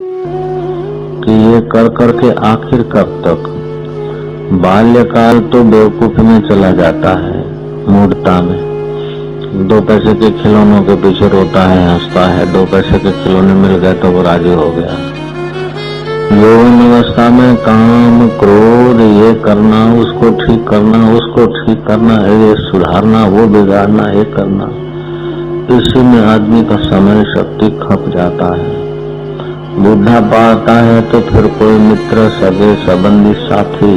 कि ये कर कर के आखिर कब तक। बाल्यकाल तो बेवकूफी में चला जाता है, मूर्खता में। 2 पैसे के खिलौनों के पीछे रोता है, हंसता है। 2 पैसे के खिलौने मिल गए तो वो राजी हो गया। यौवन अवस्था में काम, क्रोध, ये करना, उसको ठीक करना, उसको ठीक करना, ये सुधारना, वो बिगाड़ना, ये करना, इसी में आदमी का समय शक्ति खप जाता है। बुढ़ा पाता है तो फिर कोई मित्र, सगे, संबंधी, साथी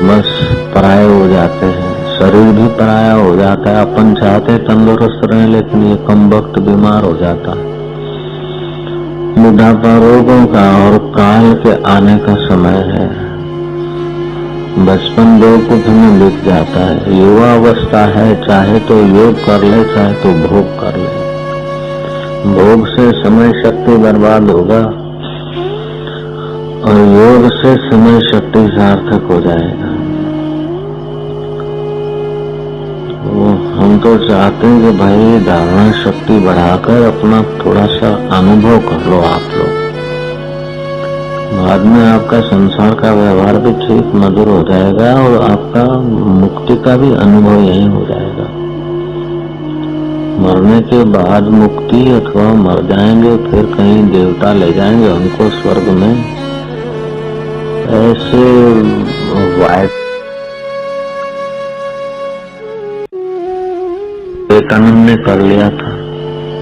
बस पराये हो जाते हैं। शरीर भी पराया हो जाता है। अपन चाहते तंदुरुस्त रहे, लेकिन ये कम वक्त बीमार हो जाता है। बुढ़ापा रोगों का और काल के आने का समय है। बचपन बेवकूफी में बीत जाता है। युवा अवस्था है, चाहे तो योग कर ले, चाहे तो भोग कर ले। भोग से समय शक्ति बर्बाद होगा और योग से समय शक्ति सार्थक हो जाएगा। तो हम तो चाहते हैं कि भाई धारणा शक्ति बढ़ाकर अपना थोड़ा सा अनुभव कर लो आप लोग। बाद में आपका संसार का व्यवहार भी ठीक मधुर हो जाएगा और आपका मुक्ति का भी अनुभव यही हो जाएगा। मरने के बाद मुक्ति अथवा मर जाएंगे फिर कहीं देवता ले जाएंगे हमको स्वर्ग में, ऐसे वाइट विवेकानंद ने कर लिया था,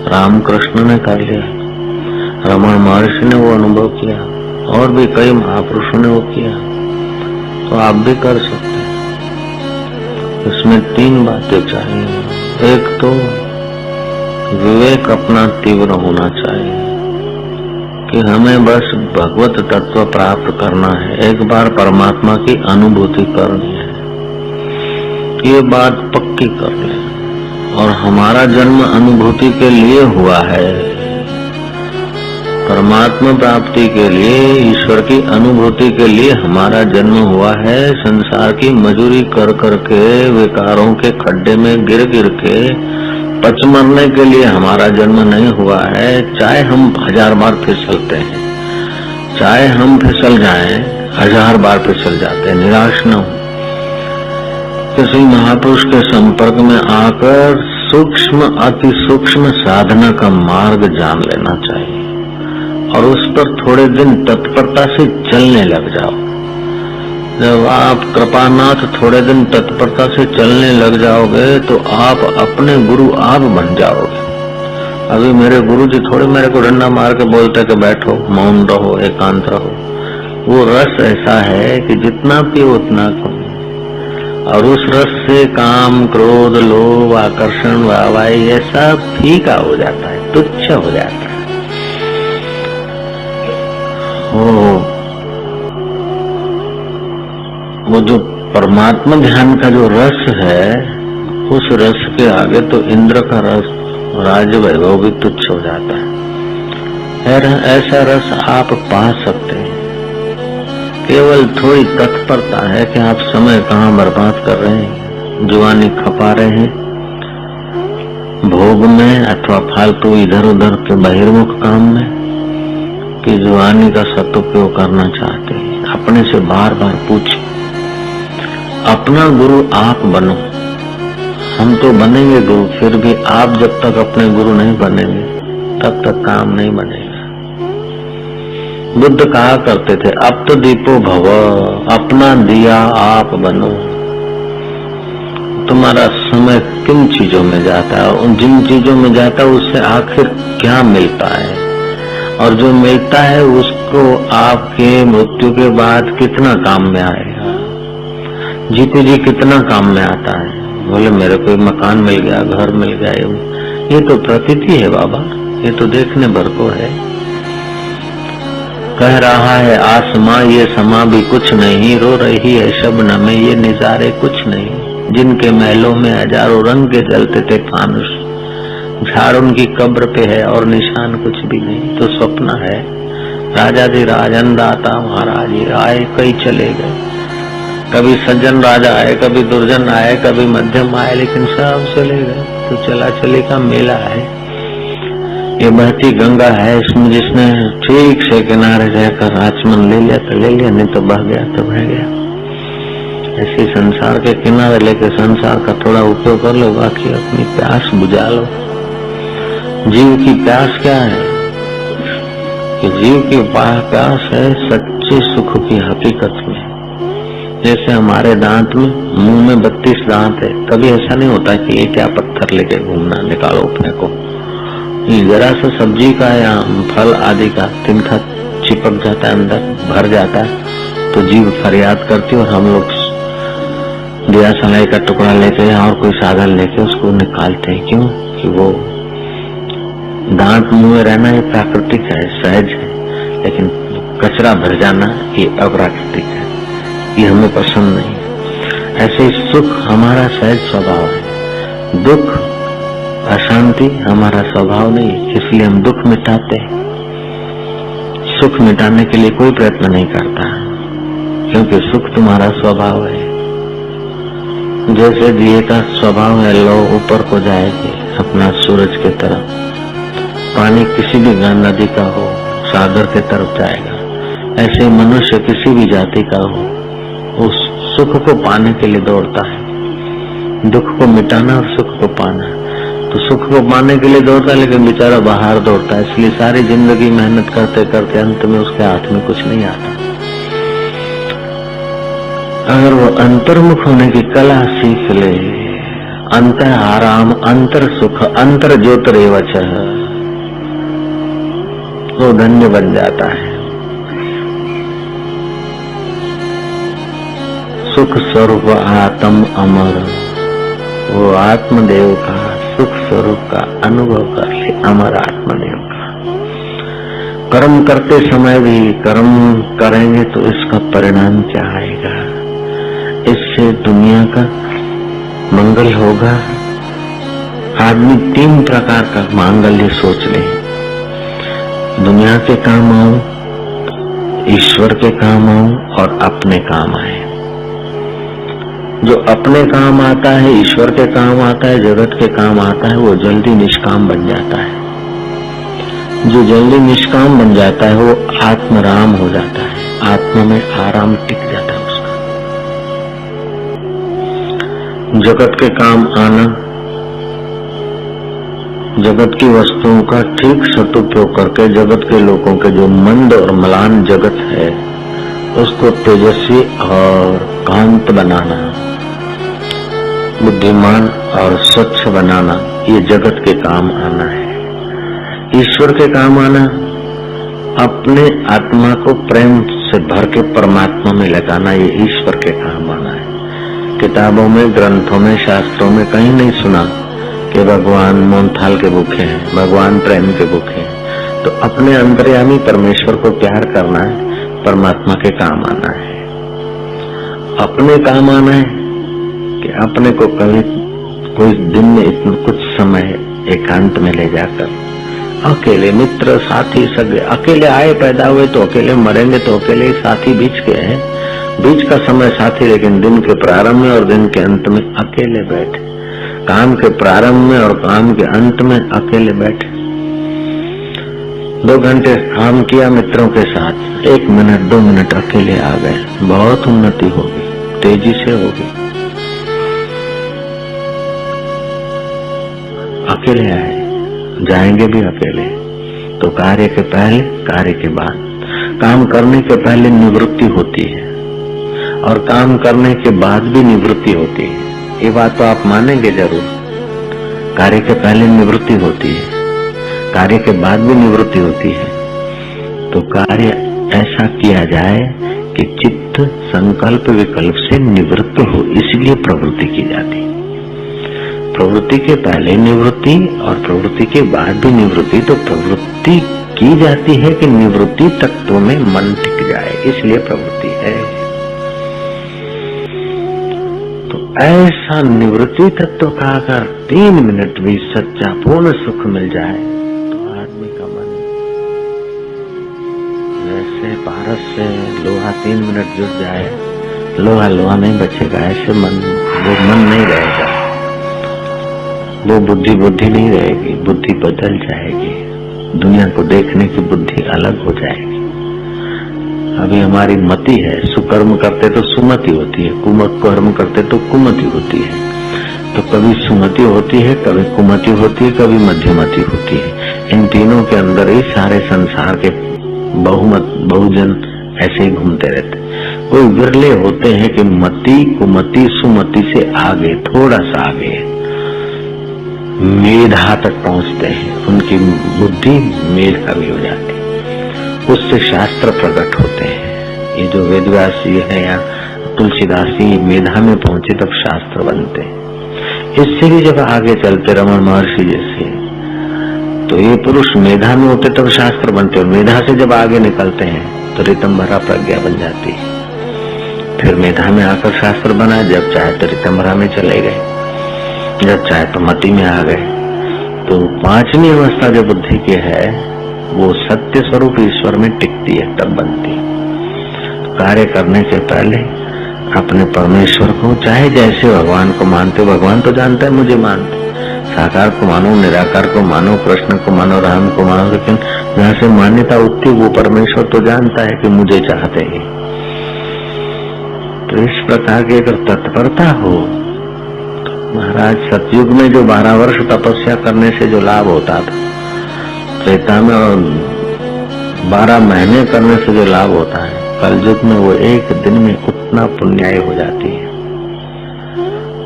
रामकृष्ण ने कर लिया, रमण महर्षि ने वो अनुभव किया और भी कई महापुरुषों ने वो किया। तो आप भी कर सकते हैं। इसमें 3 बातें चाहिए। एक तो विवेक अपना तीव्र होना चाहिए कि हमें बस भगवत तत्व प्राप्त करना है, एक बार परमात्मा की अनुभूति करनी है, ये बात पक्की कर ले। और हमारा जन्म अनुभूति के लिए हुआ है, परमात्मा प्राप्ति के लिए, ईश्वर की अनुभूति के लिए हमारा जन्म हुआ है। संसार की मजूरी कर करके विकारों के खड्डे में गिर गिर के पच मरने के लिए हमारा जन्म नहीं हुआ है। चाहे हम 1000 बार फिसलते हैं, चाहे हम फिसल जाएं, 1000 बार फिसल जाते हैं, निराश न हो। किसी महापुरुष के संपर्क में आकर सूक्ष्म अति सूक्ष्म साधना का मार्ग जान लेना चाहिए और उस पर थोड़े दिन तत्परता से चलने लग जाओ। जब आप कृपानाथ थोड़े दिन तत्परता से चलने लग जाओगे तो आप अपने गुरु आप बन जाओगे। अभी मेरे गुरु जी थोड़े मेरे को डंडा मार के बोलते कि बैठो, मौन रहो, एकांत रहो। वो रस ऐसा है कि जितना पियो उतना कम, और उस रस से काम, क्रोध, लोभ, आकर्षण, वाहवाही ये सब फीका हो जाता है, तुच्छ हो जाता है। वो जो परमात्मा ध्यान का जो रस है, उस रस के आगे तो इंद्र का रस, राज वैभव भी तुच्छ हो जाता है। ऐसा रस आप पा सकते हैं। केवल थोड़ी तत्परता है कि आप समय कहाँ बर्बाद कर रहे हैं, जुआनी खपा रहे हैं भोग में अथवा फालतू इधर उधर के बहिर्मुख काम में, कि जुआनी का सदुपयोग करना चाहते हैं। अपने से बार बार पूछें, अपना गुरु आप बनो। हम तो बनेंगे गुरु, फिर भी आप जब तक अपने गुरु नहीं बनेंगे तब तक काम नहीं बनेगा। बुद्ध कहा करते थे, अब तो दीपो भव, अपना दिया आप बनो। तुम्हारा समय किन चीजों में जाता है और जिन चीजों में जाता है उससे आखिर क्या मिलता है, और जो मिलता है उसको आपके मृत्यु के बाद कितना काम में आएगा। जीते जी कितना काम में आता है। बोले मेरे को मकान मिल गया, घर मिल गया, ये तो प्रतीति है बाबा, ये तो देखने भर को है। कह रहा है आसमां ये समा भी कुछ नहीं, रो रही है शबनम में ये नजारे कुछ नहीं। जिनके महलों में हजारों रंग के जलते थे फानुस, झाड़ उनकी कब्र पे है और निशान कुछ भी नहीं। तो स्वप्न है। राजा जी राजन दाता महाराज आए, कई चले गए। कभी सज्जन राजा आए, कभी दुर्जन आए, कभी मध्यम आए, लेकिन सब चले गए। तो चला चले का मेला है। ये बहती गंगा है, इसमें जिसने ठीक से किनारे रहकर आचमन ले लिया तो ले लिया, नहीं तो बह गया तो बह गया। ऐसे संसार के किनारे लेके संसार का थोड़ा उपयोग कर लो, बाकी अपनी प्यास बुझा लो। जीव की प्यास क्या है कि जीव की प्यास है सच्चे सुख की हकीकत में। जैसे हमारे दांत में, मुंह में 32 दांत है, कभी ऐसा नहीं होता कि ये क्या पत्थर लेके घूमना, निकालो फेंको। जरा सा सब्जी का या फल आदि का तिनका चिपक जाता है, अंदर भर जाता है तो जीव फरियाद करती है और हम लोग दिया सलाई का टुकड़ा लेके या और कोई साधन लेके उसको निकालते हैं। क्यों? कि वो दांत मुंह में रहना ये प्राकृतिक है, सहज है, लेकिन कचरा भर जाना ये अप्राकृतिक है, ये हमें पसंद नहीं। ऐसे सुख हमारा सहज स्वभाव है, दुख अशांति हमारा स्वभाव नहीं, इसलिए हम दुख मिटाते हैं। सुख मिटाने के लिए कोई प्रयत्न नहीं करता, क्योंकि सुख तुम्हारा स्वभाव है। जैसे दिए का स्वभाव है लो ऊपर को जाएगी अपना सूरज के तरफ, पानी किसी भी नदी का हो सागर के तरफ जाएगा। ऐसे मनुष्य किसी भी जाति का हो उस सुख को पाने के लिए दौड़ता है, दुख को मिटाना और सुख को पाना। तो सुख को पाने के लिए दौड़ता है, लेकिन बेचारा बाहर दौड़ता है, इसलिए सारी जिंदगी मेहनत करते करते अंत में उसके हाथ में कुछ नहीं आता। अगर वो अंतर्मुख होने की कला सीख ले, अंतर आराम, अंतर सुख, अंतर ज्योतिरेवच, वो धन्य बन जाता है। सुख स्वरूप आत्म अमर, वो आत्मदेव का सुख स्वरूप का अनुभव कर ले, अमर आत्मदेव का। कर्म करते समय भी कर्म करेंगे तो इसका परिणाम क्या आएगा, इससे दुनिया का मंगल होगा। आदमी 3 प्रकार का मांगल्य सोच ले, दुनिया के काम आऊं, ईश्वर के काम आऊं और अपने काम आए। जो अपने काम आता है, ईश्वर के काम आता है, जगत के काम आता है, वो जल्दी निष्काम बन जाता है। जो जल्दी निष्काम बन जाता है वो आत्मराम हो जाता है, आत्मा में आराम टिक जाता है उसका। जगत के काम आना, जगत की वस्तुओं का ठीक सदुपयोग करके जगत के लोगों के जो मंद और म्लान जगत है उसको तेजस्वी और कांत बनाना, बुद्धिमान और स्वच्छ बनाना, ये जगत के काम आना है। ईश्वर के काम आना, अपने आत्मा को प्रेम से भर के परमात्मा में लगाना, ये ईश्वर के काम आना है। किताबों में, ग्रंथों में, शास्त्रों में कहीं नहीं सुना कि भगवान मोहनथाल के भूखे हैं, भगवान प्रेम के भूखे हैं। तो अपने अंतर्यामी परमेश्वर को प्यार करना है, परमात्मा के काम आना है। अपने काम आना है कि अपने को कभी कोई दिन में इतना कुछ समय एकांत में ले जाकर अकेले, मित्र साथी सगे, अकेले आए पैदा हुए तो अकेले मरेंगे तो अकेले, साथी बीच के हैं, बीच का समय साथी, लेकिन दिन के प्रारंभ में और दिन के अंत में अकेले बैठे, काम के प्रारंभ में और काम के अंत में अकेले बैठे। 2 घंटे काम किया मित्रों के साथ, 1 मिनट 2 मिनट अकेले आ गए, बहुत उन्नति होगी, तेजी से होगी। अकेले आए, जाएंगे भी अकेले। तो कार्य के पहले, कार्य के बाद, काम करने के पहले निवृत्ति होती है और काम करने के बाद भी निवृत्ति होती है। ये बात तो आप मानेंगे जरूर। कार्य के पहले निवृत्ति होती है, कार्य के बाद भी निवृत्ति होती है। तो कार्य ऐसा किया जाए कि चित्त संकल्प विकल्प से निवृत्त हो, इसलिए प्रवृत्ति की जाती है। प्रवृत्ति के पहले निवृत्ति और प्रवृत्ति के बाद भी निवृत्ति, तो प्रवृत्ति की जाती है कि निवृत्ति तत्व में मन टिक जाए, इसलिए प्रवृत्ति है। तो ऐसा निवृत्ति तत्व का अगर 3 मिनट भी सच्चा पूर्ण सुख मिल जाए तो आदमी का मन जैसे पारस से लोहा 3 मिनट जुड़ जाए, लोहा लोहा नहीं बचेगा, ऐसे मन, वो मन नहीं रहेगा, वो बुद्धि बुद्धि नहीं रहेगी, बुद्धि बदल जाएगी, दुनिया को देखने की बुद्धि अलग हो जाएगी। अभी हमारी मति है, सुकर्म करते तो सुमति होती है, कुकर्म करते तो कुमति होती है। तो कभी सुमति होती है, कभी कुमति होती है, कभी मध्यमति होती है। इन तीनों के अंदर ही सारे संसार के बहुजन ऐसे ही घूमते रहते। कोई विरले होते हैं कि मति कुमति सुमति से आगे, थोड़ा सा आगे मेधा तक पहुंचते हैं, उनकी बुद्धि मेध कभी हो जाती, उससे शास्त्र प्रकट होते हैं। ये जो वेदव्यास जी है या तुलसीदास जी मेधा में पहुंचे तब शास्त्र बनते हैं। इससे भी जब आगे चलते रमण महर्षि जैसे, तो ये पुरुष मेधा में होते तब शास्त्र बनते, और मेधा से जब आगे निकलते हैं तो ऋतंभरा प्रज्ञा बन जाती है। फिर मेधा में आकर शास्त्र बना, जब चाहे तो ऋतंभरा में चले गए, जब चाहे तो मति में आ गए। तो पांचवी अवस्था जो बुद्धि की है वो सत्य स्वरूप ईश्वर में टिकती है, तब बनती है। कार्य करने से पहले अपने परमेश्वर को, चाहे जैसे भगवान को मानते, भगवान तो जानता है मुझे मानते, साकार को मानो, निराकार को मानो, कृष्ण को मानो, राम को मानो, लेकिन जहाँ से मान्यता उठती वो परमेश्वर तो जानता है कि मुझे चाहते हैं। तो इस प्रकार की अगर तत्परता हो, महाराज सतयुग में जो 12 वर्ष तपस्या करने से जो लाभ होता था, त्रेता में और 12 महीने करने से जो लाभ होता है, कलयुग में वो एक दिन में उतना पुण्याय हो जाती है।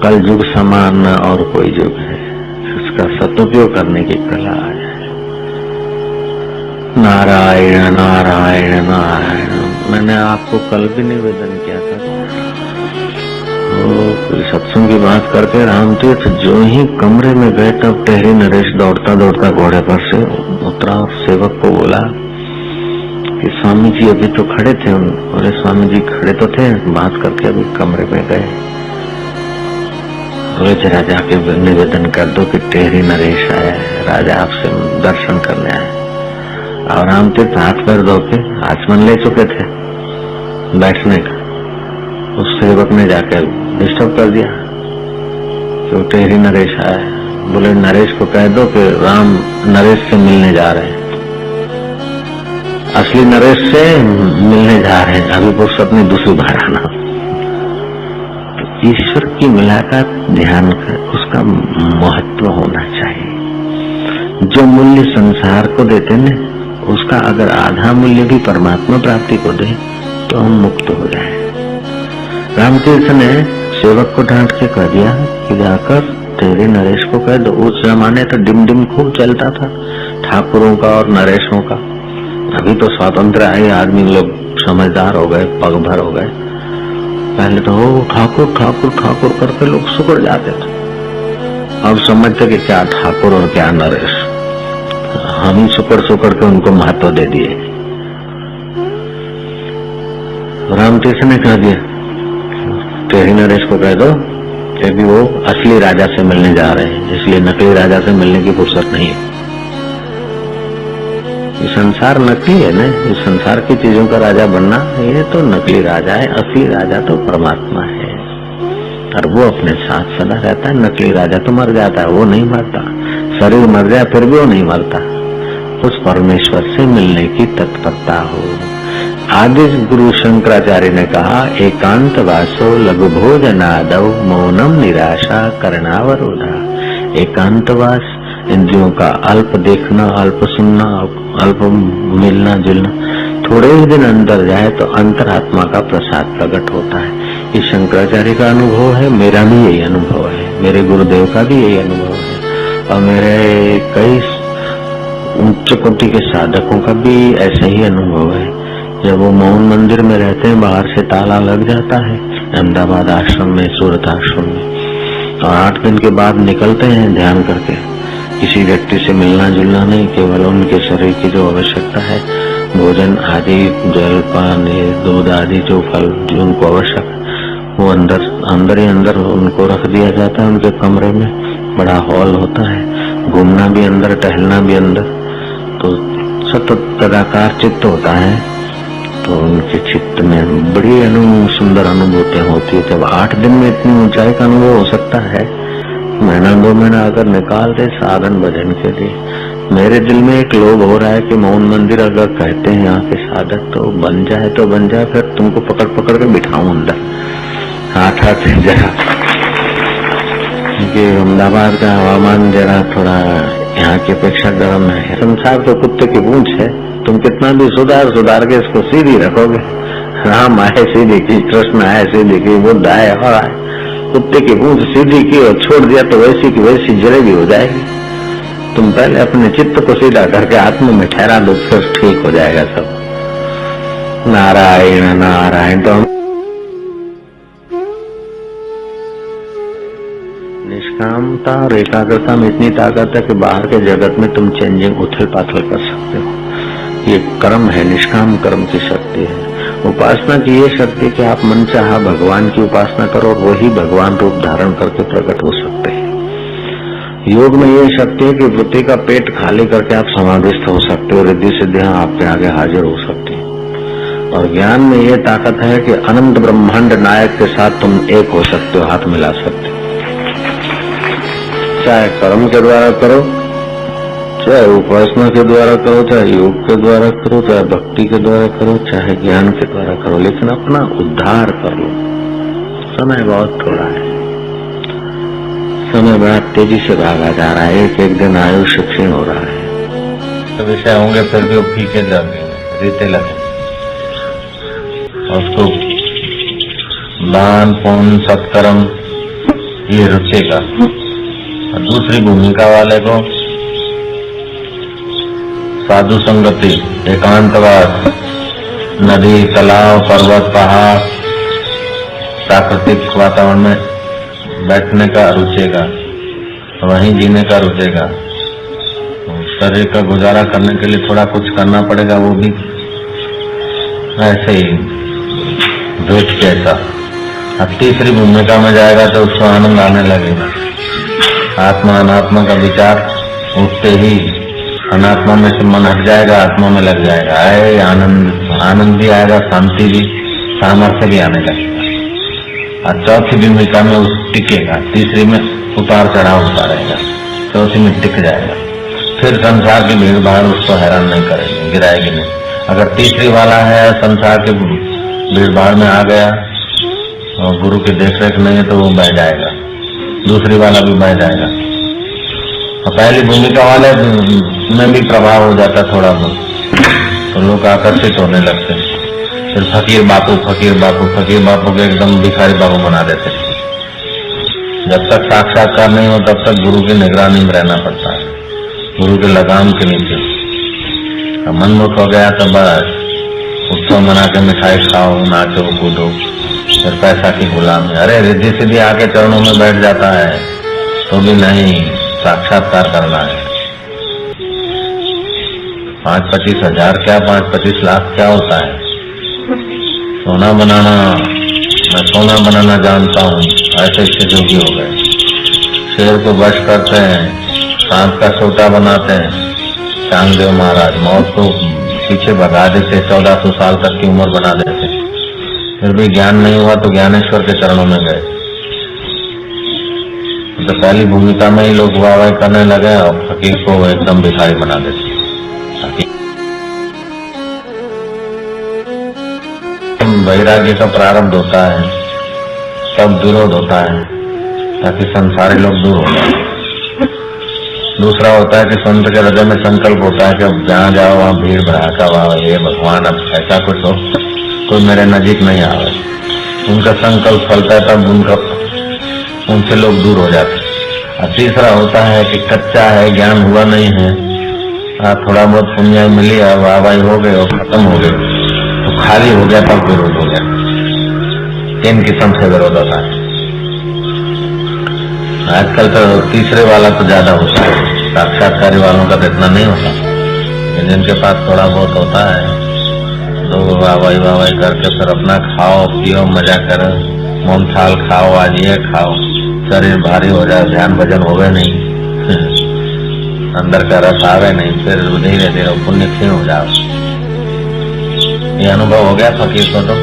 कलयुग समान न और कोई युग है, इसका सदुपयोग करने की कला आ जाए। नारायण नारायण नारायण। मैंने आपको कल भी निवेदन किया था, सत्संग की बात करके रामतीर्थ जो ही कमरे में गए तब टहरी नरेश दौड़ता दौड़ता घोड़े पर से उतरा और सेवक को बोला कि स्वामी जी अभी तो खड़े थे। बोले स्वामी जी खड़े तो थे, बात करके अभी कमरे में गए। बोले जरा जाके निवेदन कर दो कि टहरी नरेश आया है, राजा आपसे दर्शन करने आया। और रामतीर्थ हाथ पैर धो के आचमन ले चुके थे बैठने का। उस सेवक ने जाकर डिस्टर्ब कर दिया कि टहरी नरेश आया है। बोले नरेश को कह दो कि राम नरेश से मिलने जा रहे हैं, असली नरेश से मिलने जा रहे हैं, अभी फुर्सत में दूसरी बार आना। तो ईश्वर की मुलाकात ध्यान कर, उसका महत्व होना चाहिए। जो मूल्य संसार को देते न, उसका अगर आधा मूल्य भी परमात्मा प्राप्ति को दे तो हम मुक्त हो जाए। रामतीर्थ ने सेवक को डांट के कह दिया कि जाकर तेरे नरेश को कह दो। उस जमाने तो डिम डिम खूब चलता था ठाकुरों का और नरेशों का। अभी तो स्वातंत्र आए, आदमी लोग समझदार हो गए, पग भर हो गए। पहले तो ठाकुर ठाकुर ठाकुर करके लोग सुकड़ जाते थे। अब समझते कि क्या ठाकुर और क्या नरेश, हम ही सुकड़ सुकड़ के उनको महत्व दे दिए। रामतीर्थ ने कह दिया तेरी नरेश को कह दो कि भी वो असली राजा से मिलने जा रहे हैं, इसलिए नकली राजा से मिलने की फुर्सत नहीं है। ये संसार नकली है ना, इस संसार की चीजों का राजा बनना ये तो नकली राजा है, असली राजा तो परमात्मा है और वो अपने साथ सदा रहता है। नकली राजा तो मर जाता है, वो नहीं मरता, शरीर मर जाए फिर भी वो नहीं मरता। उस परमेश्वर से मिलने की तत्परता हो। आदि गुरु शंकराचार्य ने कहा एकांत वासो लघु भोजनादौ मौनम निराशा करणावरोधा। एकांतवास इंद्रियों का अल्प देखना, अल्प सुनना, अल्प मिलना जुलना, थोड़े ही दिन अंदर जाए तो अंतरात्मा का प्रसाद प्रकट होता है। ये शंकराचार्य का अनुभव है, मेरा भी यही अनुभव है, मेरे गुरुदेव का भी यही अनुभव है और मेरे कई उच्च कोटि के साधकों का भी ऐसा ही अनुभव है। जब वो मौन मंदिर में रहते हैं, बाहर से ताला लग जाता है अहमदाबाद आश्रम में, सूरत आश्रम में, और 8 दिन के बाद निकलते हैं ध्यान करके। किसी व्यक्ति से मिलना जुलना नहीं, केवल उनके शरीर की जो आवश्यकता है, भोजन आदि, जल पान, दूध आदि जो फल जो उनको आवश्यक, वो अंदर ही अंदर उनको रख दिया जाता है। उनके कमरे में बड़ा हॉल होता है, घूमना भी अंदर, टहलना भी अंदर, तो सतत तदाकार चित्त होता है। तो उनके चित्त में बड़ी सुंदर अनुभूतियां होती है। जब 8 दिन में इतनी ऊंचाई का अनुभव हो सकता है, महीना 2 महीना अगर निकाल दे साधन भजन के लिए, मेरे दिल में एक लोभ हो रहा है कि मौन मंदिर अगर कहते हैं यहाँ के साधक तो बन जाए, फिर तुमको पकड़ पकड़ के बिठाऊं अंदर हाथ से जरा, क्योंकि अहमदाबाद का हवामान जरा थोड़ा यहाँ की अपेक्षा गर्म है। संसार तो कुत्ते की पूंछ है, तुम कितना भी सुधार के इसको सीधी रखोगे। राम आए सीधी की, कृष्ण आए सीधी की, बुद्ध आए और आए, कुत्ते की पूंछ सीधी की और छोड़ दिया तो वैसी की वैसी जलेबी हो जाएगी। तुम पहले अपने चित्त को सीधा करके आत्मा में ठहरा दो, फिर ठीक हो जाएगा सब। नारायण नारायण। तो निष्कामता और एकाग्रता में इतनी ताकत है कि बाहर के जगत में तुम चेंजिंग उथल पाथल कर सकते हो। ये कर्म है, निष्काम कर्म की शक्ति है। उपासना की ये शक्ति कि आप मन चाहा भगवान की उपासना करो और वही भगवान रूप धारण करके प्रकट हो सकते हैं। योग में ये शक्ति है कि वृत्ति का पेट खाली करके आप समाधिस्थ हो सकते हो, रिद्धि सिद्धियां आपके आगे हाजिर हो सकती हैं। और ज्ञान में ये ताकत है कि अनंत ब्रह्मांड नायक के साथ तुम एक हो सकते हो, हाथ मिला सकते हो। चाहे कर्म के द्वारा करो, चाहे उपासना के द्वारा करो, चाहे योग के द्वारा करो, चाहे भक्ति के द्वारा करो, चाहे ज्ञान के द्वारा करो, लेकिन अपना उद्धार कर लो। समय बहुत थोड़ा है, समय बड़ा तेजी से भागा जा रहा है, एक एक दिन आयुष्य क्षीण हो रहा है। तो विषय होंगे फिर भी वो फीके लगे, रीते लगे। उसको दान पुण्य सत्कर्म ये रुचेगा। और दूसरी भूमिका वाले को साधु संगति, एकांतवास, नदी तालाब पर्वत पहाड़ प्राकृतिक वातावरण में बैठने का रुचेगा, वहीं जीने का रुचेगा। शरीर का गुजारा करने के लिए थोड़ा कुछ करना पड़ेगा, वो भी ऐसे ही भेंट जैसा। अब तीसरी भूमिका में जाएगा तो उसको आनंद आने लगेगा। आत्मा अनात्मा का विचार उठते ही अनात्मा में से मन हट जाएगा, आत्मा में लग जाएगा। आनंद भी आएगा, शांति भी, सामर्थ्य भी आने लगेगा। और चौथी भूमिका में उस टिकेगा, तीसरी में उतार चढ़ाव होता रहेगा, चौथी में टिक जाएगा। फिर संसार की भीड़ भाड़ उसको हैरान नहीं करेगी, गिराएगी नहीं। अगर तीसरी वाला है, संसार के भीड़ भाड़ में आ गया और गुरु की देखरेख नहीं है तो वो बह जाएगा, दूसरी वाला भी बह जाएगा। और पहली भूमिका वाले में भी प्रभाव हो जाता थोड़ा बहुत, तो लोग आकर्षित होने लगते हैं। फिर फकीर बापू के एकदम भिखारी बाबू बना देते। जब तक साक्षात्कार नहीं हो तब तक गुरु की निगरानी में रहना पड़ता है, गुरु के लगाम के नीचे। मनमुख हो गया तो बस उत्सव मना के मिठाई खाओ, नाचो कूदो, फिर पैसा की गुलामी। अरे रिद्धि सिद्धि आके चरणों में बैठ जाता है तो भी नहीं, साक्षात्कार करना है। 5-25 हजार क्या, 5-25 लाख क्या होता है? सोना बनाना, मैं सोना बनाना जानता हूँ, ऐसे ऐसे जोगी हो गए। शेर को वश करते हैं, सांप का सोटा बनाते हैं। चांगदेव महाराज मौत को पीछे भगा देते, 1400 साल तक की उम्र बना देते। फिर भी ज्ञान नहीं हुआ तो ज्ञानेश्वर के चरणों में गए। तो पहली भूमिका में ही लोग वाह करने लगे और फकीर को एकदम भिखारी बना देते। वैराग्य का प्रारंभ होता है तब विरोध होता है, ताकि संसारी लोग दूर हो जाए। दूसरा होता है कि संत के हृदय में संकल्प होता है कि अब जहाँ जाओ वहाँ भीड़ भड़ाका, वाह ये भगवान अब ऐसा कुछ हो, कोई मेरे नजीक नहीं आवे। उनका संकल्प फलता है तब उनसे लोग दूर हो जाते। और तीसरा होता है कि कच्चा है, ज्ञान हुआ नहीं है, थोड़ा बहुत पुण्य मिली है, वाहवाही हो गई और खत्म हो गई, तो खाली हो गया तब विरोध हो गया। 3 किस्म से विरोध होता है। आजकल तो तीसरे वाला तो ज्यादा होता है, साक्षात्कारी वालों का तो इतना नहीं होता। जिनके पास थोड़ा बहुत होता है लोग वाहवाही करके फिर अपना खाओ पियो मजा करो, मोम थाल खाओ, आज ये खाओ, शरीर भारी हो जाए, ध्यान भजन होवे नहीं, अंदर का रस आवे नहीं, फिर धीरे धीरे पुण्य क्षीण हो जाओ। ये अनुभव हो गया फकीर को। तो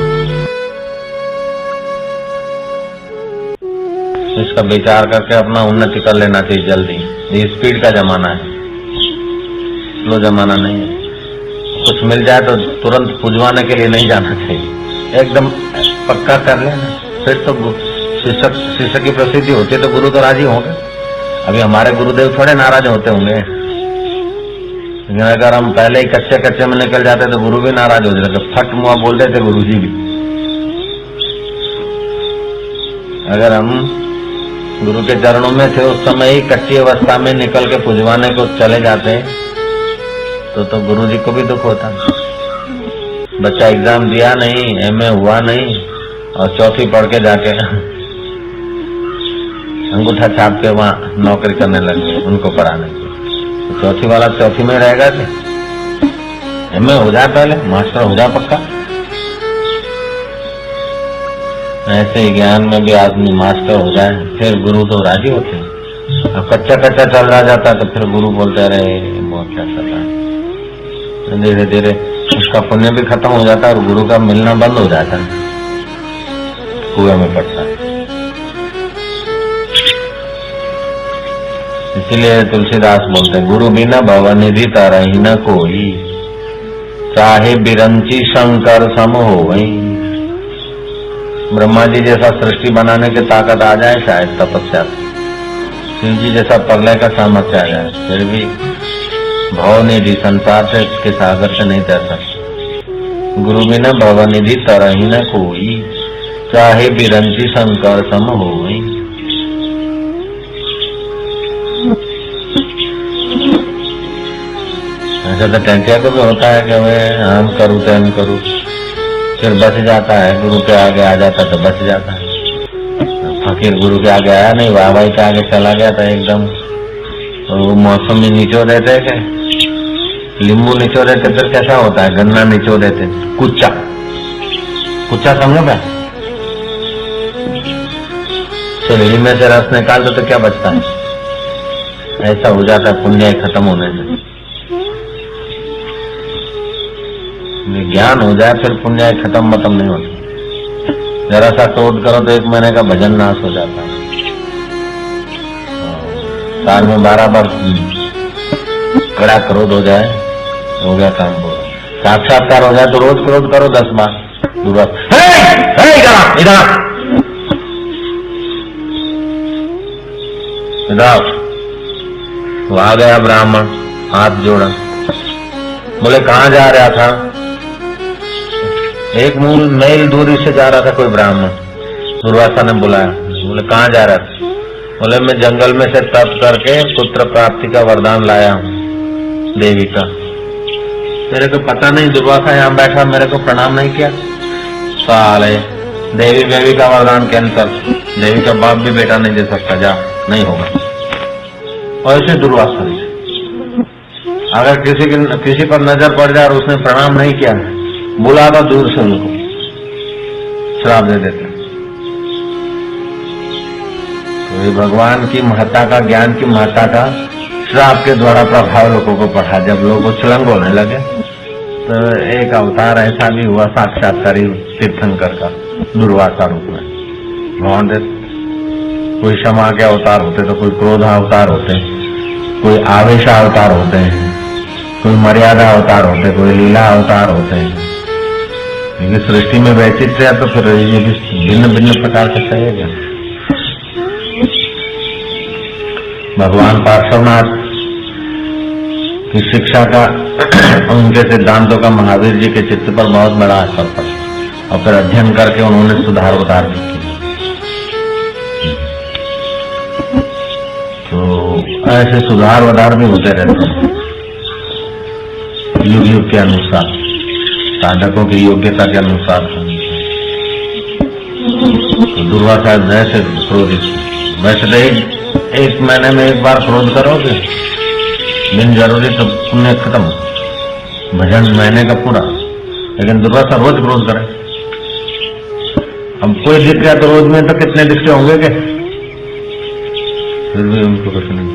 इसका विचार करके अपना उन्नति कर लेना चाहिए जल्दी। ये स्पीड का जमाना है, स्लो जमाना नहीं है। कुछ मिल जाए तो तुरंत पुजवाने के लिए नहीं जाना चाहिए, एकदम पक्का कर लेना, फिर तो शिष्य की प्रसिद्धि होती है तो गुरु तो राजी होंगे। अभी हमारे गुरुदेव थोड़े नाराज होते होंगे, लेकिन अगर हम पहले ही कच्चे कच्चे में निकल जाते तो गुरु भी नाराज हो जाते, फट मुआ बोल देते गुरु जी भी। अगर हम गुरु के चरणों में थे उस समय ही कच्ची अवस्था में निकल के पुजवाने को चले जाते तो गुरु जी को भी दुख होता। बच्चा एग्जाम दिया नहीं, एमए हुआ नहीं और चौथी पढ़ के जाके अंगूठा छाप के वहां नौकरी करने लगे उनको पढ़ाने के, तो चौथी वाला चौथी में रहेगा कि एमए हो जाए, पहले मास्टर हो जाए पक्का। ऐसे ही ज्ञान में भी आदमी मास्टर हो जाए फिर गुरु तो राजी होते हैं। अब कच्चा कच्चा चल रहा जाता तो फिर गुरु बोलते रहे बहुत क्या चल रहा है, धीरे धीरे उसका पुण्य भी खत्म हो जाता है और गुरु का मिलना बंद हो जाता है, कुएं में पड़ता है। इसीलिए तुलसीदास बोलते हैं गुरु बिना भवनिधि तरही न कोई, चाहे बिरंची शंकर सम हो वही। ब्रह्मा जी जैसा सृष्टि बनाने की ताकत आ जाए शायद तपस्या, शिव जी जैसा प्रलय का सामर्थ्य आ जाए, फिर भी भवनिधि संसार से के सागर से नहीं तैर सकते। गुरु बिना भवनिधि तरही न कोई, चाहे बिरंची शंकर सम हो वही। ऐसा तो टंकिया को भी होता है कि मैं हम करूँ तो हम करूँ, फिर बच जाता है, गुरु के आगे आ जाता तो बच जाता है। फकीर गुरु के आगे आया नहीं, वाहवाही के आगे चला गया था एकदम, और वो मौसमी निचो देते क्या, नींबू निचो देते फिर कैसा होता है, गन्ना निचो देते, कुच्चा कुच्चा समझो क्या, शरीर में से रस निकाल दो तो क्या बचता है, ऐसा हो जाता है पुण्य खत्म होने से। ज्ञान हो जाए फिर पुण्य खत्म नहीं होता। जरा सा क्रोध करो तो 1 महीने का भजन नाश हो जाता है, साल में 12 बार कड़ा क्रोध हो जाए हो गया काम पूरा। साक्षात्कार हो जाए तो रोज क्रोध करो 10 बार, इधर वो आ गया ब्राह्मण, हाथ जोड़ा, बोले कहाँ जा रहा था, 1 मील दूरी से जा रहा था कोई ब्राह्मण। दुर्वासा ने बुलाया, बोले कहाँ जा रहा था, बोले मैं जंगल में से तप करके पुत्र प्राप्ति का वरदान लाया हूँ देवी का। मेरे को पता नहीं, दुर्वासा यहाँ बैठा मेरे को प्रणाम नहीं किया, साले देवी का वरदान कैंसल, देवी का बाप भी बेटा नहीं दे सकता, जा नहीं होगा। और ऐसे दुर्वासा अगर किसी पर नजर पड़ जाए और उसने प्रणाम नहीं किया, बुलाता दूर से उनको श्राप दे देते। तो ये भगवान की महत्ता का, ज्ञान की महत्ता का श्राप के द्वारा प्रभाव लोगों को पढ़ा। जब लोग उछलंग होने लगे तो एक अवतार ऐसा भी हुआ साक्षात्कारी तीर्थंकर का, दुर्वासा रूप में। भगवान कोई क्षमा के अवतार होते तो कोई क्रोध अवतार होते, कोई आवेश अवतार होते हैं, कोई मर्यादा अवतार होते, कोई लीला अवतार होते हैं। लेकिन सृष्टि में वैचित्र है तो फिर ये भी भिन्न भिन्न प्रकार से चलेगा। भगवान पार्श्वनाथ की शिक्षा का, उनके सिद्धांतों का महावीर जी के चित्त पर बहुत बड़ा असर पड़ा और फिर अध्ययन करके उन्होंने सुधार उधार भी किया। तो ऐसे सुधार उधार भी होते रहते हैं युग युग के अनुसार, साधकों की योग्यता के अनुसार। तो दुर्वासा ऐसे क्रोधित, वैसे तो 1 महीने में 1 बार क्रोध करोगे बिन जरूरी तो पुण्य खत्म, भजन महीने का पूरा। लेकिन दुर्वासा रोज क्रोध करे, अब कोई दिख गया तो रोज में तो कितने दिखते होंगे के, फिर भी उनको कुछ नहीं।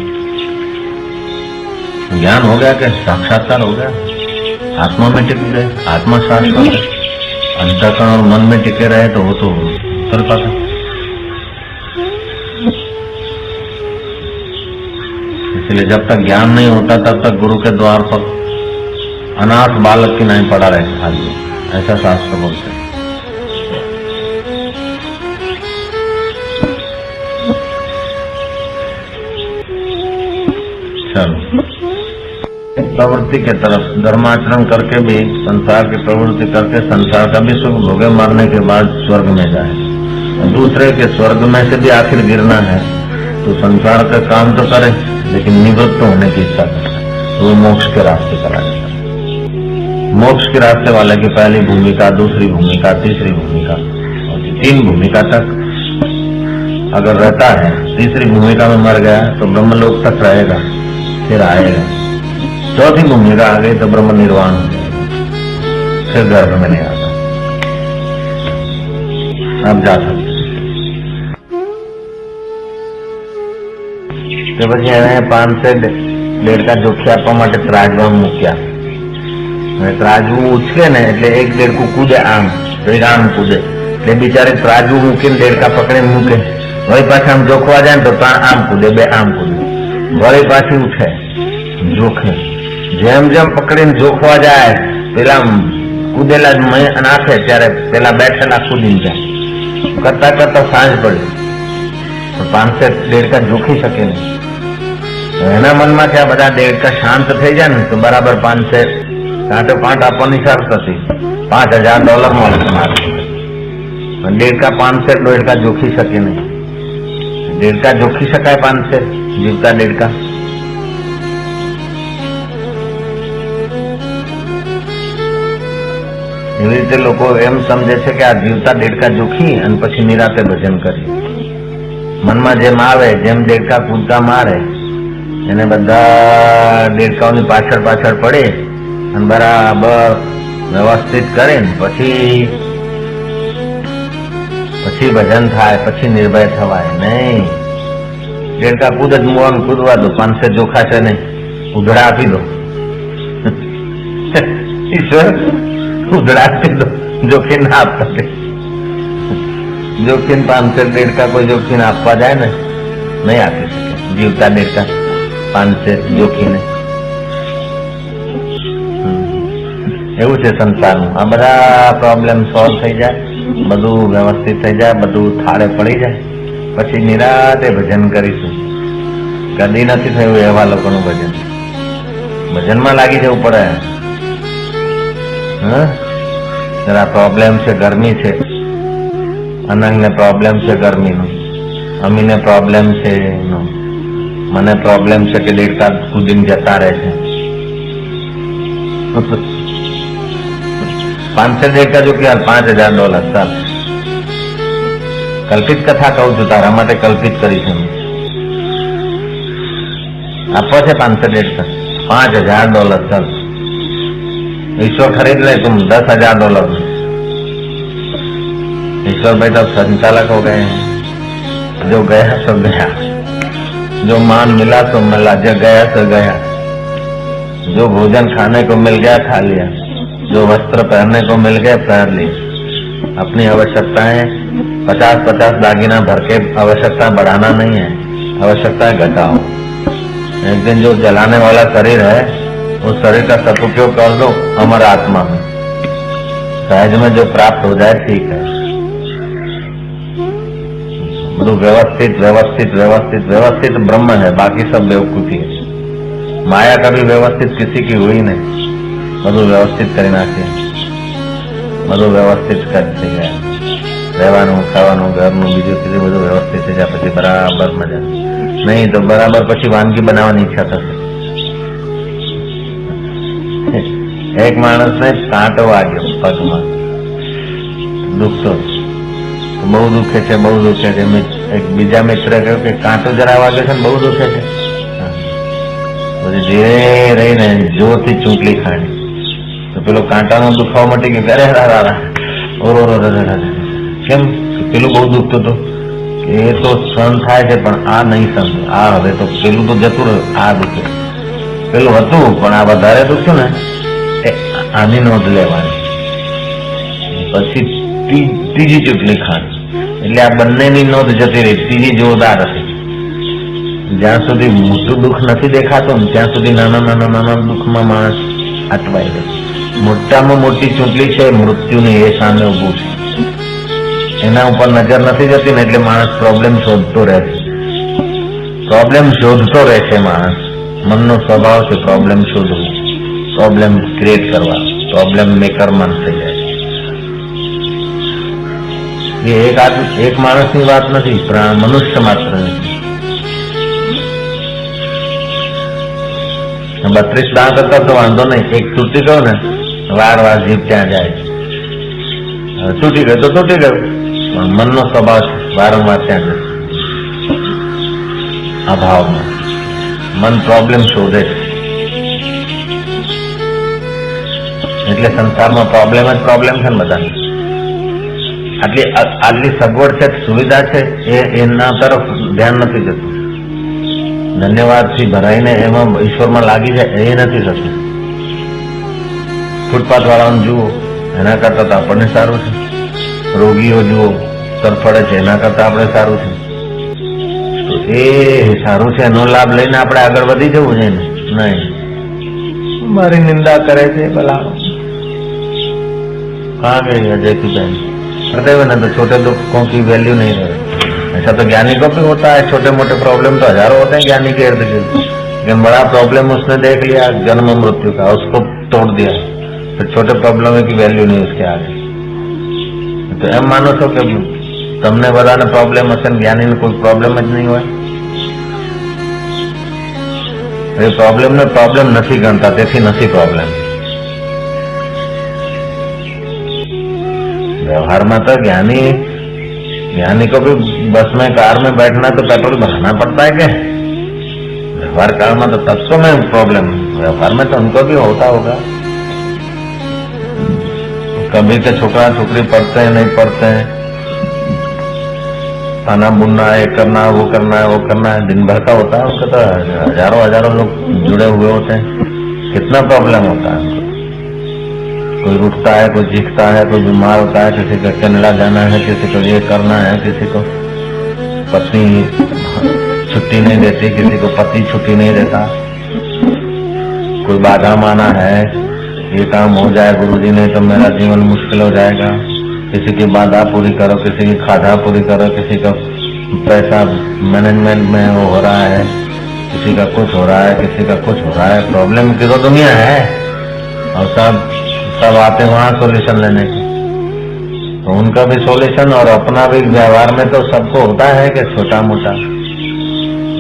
ज्ञान हो गया, क्या साक्षात्कार हो गया, आत्मा में टिक गए, आत्मा शाश्वत है, अंतःकरण और मन में टिके रहे तो वो तो चल पाता। इसलिए जब तक ज्ञान नहीं होता तब तक गुरु के द्वार पर अनाथ बालक की नहीं पड़ा रहे खाली, ऐसा शास्त्र बोलते हैं। चलो, प्रवृत्ति के तरफ धर्माचरण करके भी संसार की प्रवृत्ति करके संसार का भी सुख भोगे, मरने के बाद स्वर्ग में जाए। दूसरे के स्वर्ग में से भी आखिर गिरना है तो संसार का काम तो करे, लेकिन निवृत्त होने की इच्छा करे तो वो मोक्ष के रास्ते पर आ जाता है। मोक्ष के रास्ते वाले की पहली भूमिका, दूसरी भूमिका, तीसरी भूमिका और 3 भूमिका तक अगर रहता है, तीसरी भूमिका में मर गया तो ब्रह्मलोक तक रहेगा, फिर आएगा। चौथी भूमिका आ गई तो ब्रह्म निर्वाण हो जाएगा, फिर गर्भ में नहीं आता, अब जा सकते। तो પછી એને 5 से 1.5 જોખી આપવા માટે ત્રાજવા મૂક્યા, અને ત્રાજવું ઉછકે ને એટલે 1 દેડકું કૂદે આમ, તો આમ કૂદે એટલે બિચારે ત્રાજવું મૂકીને દેડકા પકડીને મૂકે, વળી પાછા આમ જોખવા જાય ને તો આમ કૂદે, 2 આમ કૂદે, વળી પાછી ઉઠે જોખે, જેમ જેમ પકડીને જોખવા જાય પેલા કૂદેલા નાખે ત્યારે પેલા બેઠેલા કૂદી જાય, કરતા કરતા સાંજ પડી, 5 से 1.5 જોખી શકે નહીં। એના મનમાં કે આ બધા 1.5 શાંત થઈ જાય ને તો બરાબર 5 से 5 આપવાની શરત હતી, $5000 મળે મારે, 1.5 5 से 1.5 જોખી શકે નહીં। 1.5 જોખી શકાય 5 से જીવતા 1.5? એવી રીતે લોકો એમ સમજે છે કે આ જીવતા 1.5 જોખી અને પછી નિરાતે ભજન કરી। મનમાં જેમ આવે, જેમ 1.5 કૂદકા મારે એને બધા 1.5ની પાછળ પાછળ પડે અને બરાબર વ્યવસ્થિત કરે ને પછી ભજન થાય, પછી નિર્ભય થવાય નહીં। 1.5 કૂદ જ મોન કૂદવા દો, 5 से જોખાશે નહીં, ઉધડા આપી દો, ઈશ્વર ઉધડા આપી દો, જોખી ના આપતા, જોખીન 5 से 1.5 કોઈ જોખીને આપવા જાય ને નહીં આપી શકે, જીવતા 1.5 5 से જોખીને। એવું છે સંસારનું। આ બધા પ્રોબ્લેમ સોલ્વ થઈ જાય, બધું વ્યવસ્થિત થઈ જાય, બધું થાળે પડી જાય, પછી નિરાતે ભજન કરીશું। કદી નથી થયું એવા લોકોનું ભજન, ભજનમાં લાગી જવું પડે। જરા પ્રોબ્લેમ છે, ગરમી છે, અનંગને પ્રોબ્લેમ છે ગરમીનો, અમીને પ્રોબ્લેમ છે એનો, મને પ્રોબ્લેમ છે કે 1.5 કૂદીને જતા રહે છે। 5 से 1.5 જો કે $5000 ચાલ, કલ્પિત કથા કહું છું, તારા માટે કલ્પિત કરી છે, આપવા છે 5 से 1.5 $5000 ચાલ, ईश्वर खरीद ले तुम $10,000 में। ईश्वर भाई तब संचालक हो गए हैं, जो गया सो गया, जो मान मिला तो मिला, जो गया सो गया, जो भोजन खाने को मिल गया खा लिया, जो वस्त्र पहनने को मिल गया पहन लिए। अपनी आवश्यकताएं 50-50 दागिना भर के आवश्यकता बढ़ाना नहीं है, आवश्यकता घटाओ। एक दिन जो जलाने वाला शरीर है उस शरीर का सदुपयोग कर दो अमर आत्मा में, सहज में जो प्राप्त हो जाए ठीक है। બધું व्यवस्थित व्यवस्थित व्यवस्थित व्यवस्थित ब्रह्म है, बाकी सब बेवकूफी है। माया कभी व्यवस्थित किसी की हुई नहीं, બધું વ્યવસ્થિત કરી નાખે, બધું વ્યવસ્થિત કરી જાય, રહેવાનું, ખાવાનું, ઘરનું, બીજું ત્રીજું બધું વ્યવસ્થિત થઈ જાય, પછી બરાબર મજા નહીં તો બરાબર પછી વાનગી બનાવવાની ઈચ્છા થશે। એક માણસને કાંટો વાગ્યો પગમાં, દુખતો, બહુ દુખે છે, બહુ દુખે છે। એક બીજા મિત્રે કહ્યું કે કાંટો જરા વાગે છે ને બહુ દુખે છે, પછી ધીરે રહીને જોરથી ચૂંટલી ખાણી તો પેલો કાંટાનો દુખાવો મટી ગયો, અરે રા ઓરો કેમ પેલું બહુ દુખતું હતું કે એ તો સહન થાય છે પણ આ નહીં સહન, આ હવે તો પેલું તો જતું રહ્યું, આ દુખે, પેલું હતું પણ આ વધારે દુખ્યું ને આની નોંધ લેવાની, પછી ત્રીજી ચૂંટણી ખાણી, એટલે આ બંનેની નોંધ જતી રહી, ત્રીજી જોરદાર હતી। જ્યાં સુધી મોટું દુઃખ નથી દેખાતું ત્યાં સુધી નાના નાના નાના દુઃખમાં માણસ અટવાઈ ગયો. મોટામાં મોટી ચૂંટણી છે મૃત્યુની, એ સામે ઉભું છે. એના ઉપર નજર નથી જતી ને એટલે માણસ પ્રોબ્લેમ શોધતો રહે છે. પ્રોબ્લેમ શોધતો રહે છે માણસ. મનનો સ્વભાવ છે પ્રોબ્લેમ શોધવું, પ્રોબ્લેમ ક્રિએટ કરવા, પ્રોબ્લેમ મેકર મન થઈ જાય. એ એક માણસની વાત નથી, મનુષ્ય માત્ર નથી. 32 દાંત હતા તો વાંધો નહીં, એક તૂટી ગયો ને વાર જીભ ત્યાં જાય. તૂટી ગયો તો તૂટી ગયો, પણ મનનો સ્વભાવ છે વારંવાર ત્યાં જશે. અભાવમાં મન પ્રોબ્લેમ શોધે છે. એટલે સંસારમાં પ્રોબ્લેમ જ પ્રોબ્લેમ છે ને બધાને. આટલી સગવડ છે, સુવિધા છે, એના તરફ ધ્યાન નથી જતું. ધન્યવાદથી ભરાઈને એમાં ઈશ્વરમાં લાગી જાય એ નથી થતું. ફૂટપાથ વાળાને જુઓ, એના કરતા તો આપણને સારું છે. રોગીઓ જુઓ, તરફડે છે, એના કરતા આપણે સારું છે. તો એ સારું છે, એનો લાભ લઈને આપણે આગળ વધી જવું છે ને. નહીં, મારી નિંદા કરે છે ભલા. कहाँ गई अजय की बहन? करते हुए ना तो छोटे दुखों की वैल्यू नहीं रहे. ऐसा तो ज्ञानी को भी होता है. छोटे मोटे प्रॉब्लम तो हजारों होते हैं ज्ञानी के इर्द गिर्द, लेकिन बड़ा प्रॉब्लम उसने देख लिया जन्म मृत्यु का, उसको तोड़ दिया. फिर छोटे प्रॉब्लम की वैल्यू नहीं उसके आगे. तो एम मानो છો કે તમને બધાને પ્રોબ્લેમ હશે ને જ્ઞાનીને કોઈ પ્રોબ્લેમ જ નહીં હોય? એ પ્રોબ્લેમને પ્રોબ્લેમ નથી ગણતા, તેથી નથી પ્રોબ્લેમ. व्यवहार में तो ज्ञानी को भी बस में कार में बैठना तो पेट्रोल भराना पड़ता है क्या? व्यवहार काल में तो तत्व में प्रॉब्लम, व्यवहार में तो उनको भी होता होगा. कभी के छोकरा छोकरी पढ़ते हैं नहीं पढ़ते हैं, खाना बुनना है, करना है, वो करना है, वो करना है, दिन भर का होता है. उनका तो हजारों लोग जुड़े हुए होते हैं. कितना प्रॉब्लम होता है उनको. कोई रुकता है, कोई चीखता है, कोई बीमार होता है, किसी को कनाडा जाना है, किसी को ये करना है, किसी को पत्नी छुट्टी नहीं देती, किसी को पति छुट्टी नहीं देता. कोई बाधा माना है, ये काम हो जाए गुरुजी नहीं तो मेरा जीवन मुश्किल हो जाएगा. किसी की बाधा पूरी करो, किसी की खाधा पूरी करो, किसी का पैसा मैनेजमेंट में वो हो रहा है, किसी का कुछ हो रहा है, किसी का कुछ हो रहा है. प्रॉब्लम की तो दुनिया है और सब आते वहां सॉल्यूशन लेने की. तो उनका भी सॉल्यूशन और अपना भी व्यवहार में तो सबको होता है कि छोटा मोटा.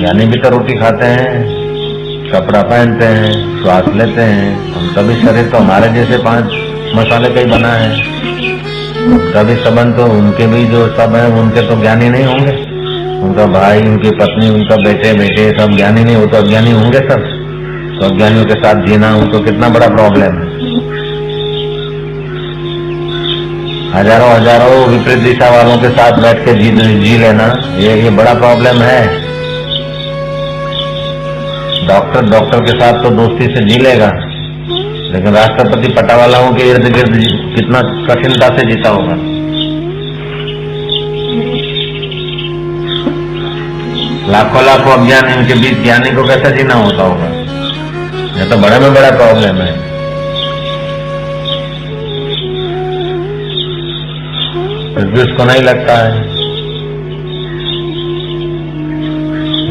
यानी भी तो रोटी खाते हैं, कपड़ा पहनते हैं, श्वास लेते हैं. उनका भी शरीर तो हमारे जैसे 5 मसाले का ही बना है. उनका भी संबंध तो उनके भी जो सब है उनके तो ज्ञानी नहीं होंगे. उनका भाई, उनकी पत्नी, उनका बेटे सब ज्ञानी नहीं हो तो अज्ञानी होंगे सब. तो अज्ञानियों के साथ जीना उनको कितना बड़ा प्रॉब्लम है. हजारों विपरीत दिशा वालों के साथ बैठ के जी लेना, ये बड़ा प्रॉब्लम है. डॉक्टर के साथ तो दोस्ती से जी लेगा, लेकिन राष्ट्रपति पटावालाओं के इर्द गिर्द कितना कठिनता से जीता होगा. लाखों अज्ञानी उनके बीच ज्ञानी को कैसे जीना होता होगा. ये तो बड़े में बड़ा प्रॉब्लम है. फिर भी उसको नहीं लगता है.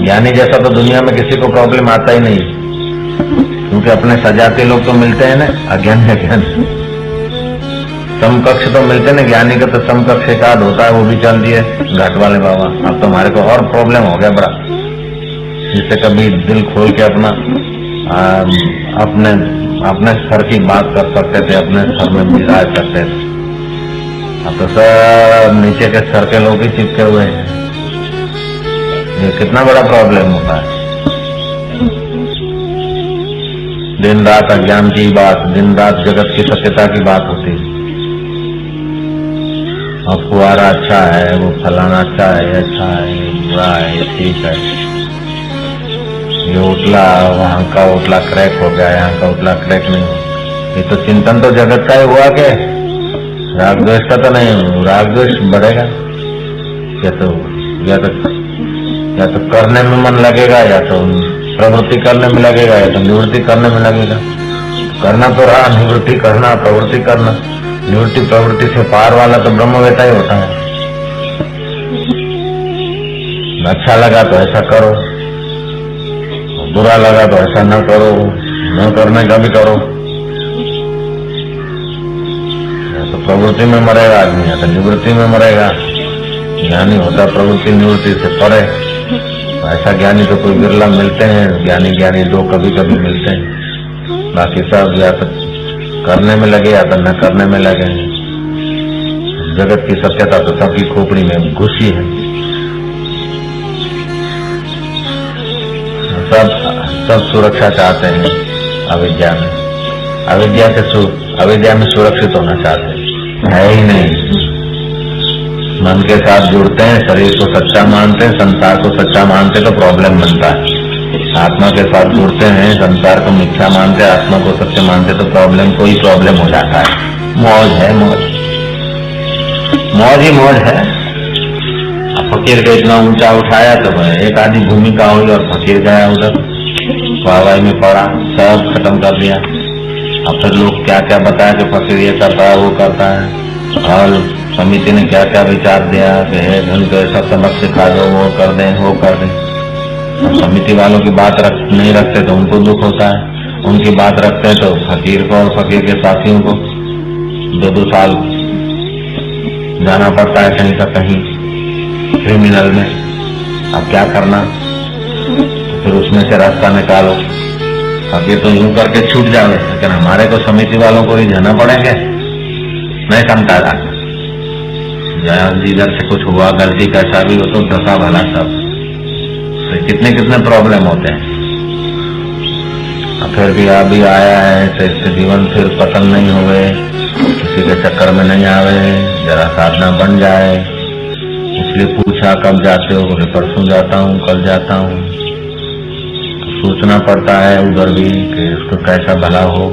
ज्ञानी जैसा तो दुनिया में किसी को प्रॉब्लम आता ही नहीं, क्योंकि अपने सजाते लोग तो मिलते हैं ना. अज्ञानी समकक्ष तो मिलते ना. ज्ञानी का तो समकक्ष एक आध होता है, वो भी चल दिए घाट वाले बाबा. अब तो हमारे को और प्रॉब्लम हो गया बड़ा. जिससे कभी दिल खोल के अपने सर की बात कर सकते थे, अपने सर में मिजाज करते थे. अब तो सब नीचे के सर के लोग ही चिपके हुए हैं. ये कितना बड़ा प्रॉब्लम होता है. दिन रात अज्ञान की बात, दिन रात जगत की सत्यता की बात होती है. और फुआरा अच्छा है, वो फलाना अच्छा है, ये अच्छा है, ये बुरा है, ये ठीक है. ये उतला, वहां का उतला क्रैक हो गया, यहाँ का उतला क्रैक नहीं हो. ये तो चिंतन तो जगत का ही हुआ के राग द्वेष का तो नहीं. राग द्वेष बढ़ेगा या या तो करने में मन लगेगा, या तो प्रवृत्ति करने में लगेगा, या तो निवृत्ति करने में लगेगा। करना तो रहा, निवृत्ति करना, प्रवृत्ति करना। निवृत्ति प्रवृत्ति से पार वाला तो ब्रह्मवेता ही होता है। अच्छा लगा तो ऐसा करो, बुरा लगा तो ऐसा न करो, न करने का भी करो। तो प्रवृत्ति में मरेगा आदमी, या तो निवृत्ति में मरेगा। ज्ञानी होता प्रवृत्ति निवृत्ति से परे। ऐसा ज्ञानी तो कोई बिरला मिलते हैं, ज्ञानी दो कभी कभी मिलते हैं। बाकी सब या तो करने में लगे या तो न करने में लगे। जगत की सत्यता तो सबकी खोपड़ी में घुसी है। सब सुरक्षा चाहते हैं अविद्या में। अविद्या में सुरक्षित होना चाहते हैं, है ही नहीं। मन के साथ जुड़ते हैं, शरीर को सच्चा मानते हैं, संसार को सच्चा मानते तो प्रॉब्लम बनता है। आत्मा के साथ जुड़ते हैं, संसार को मिथ्या मानते, आत्मा को सत्य मानते तो कोई प्रॉब्लम हो जाता है। मौज है, मौज ही मौज है। फकीर को इतना ऊंचा उठाया तो एक आधी भूमिका हुई और फकीर गया उधर, वाहवाही में पड़ा, सब खत्म कर दिया। अब फिर लोग क्या क्या बताया कि फकीर ये करता है, वो करता है, और समिति ने क्या क्या विचार दिया कि उनको ऐसा सबक सिखा दो, वो कर दें। समिति वालों की बात नहीं रखते तो उनको दुख होता है, उनकी बात रखते हैं तो फकीर को और फकीर के साथियों को 2-2 साल जाना पड़ता है कहीं का कहीं क्रिमिनल में। अब क्या करना, फिर उसमें से रास्ता निकालो। फकीर तो यूं करके छूट जावे, लेकिन हमारे को समिति वालों को रिझाना पड़ेंगे। नहीं समझता जाता, इधर से कुछ हुआ गलती कैसा भी हो तो दशा भला सब, तो कितने प्रॉब्लम होते हैं। फिर भी अभी आया है तो इससे जीवन फिर पतन नहीं हुए, किसी के चक्कर में नहीं आवे, जरा साधना बन जाए। इसलिए पूछा कब जाते हो, बोले परसों जाता हूँ, कल जाता हूँ। तो सोचना पड़ता है उधर भी कि उसको कैसा भला हो,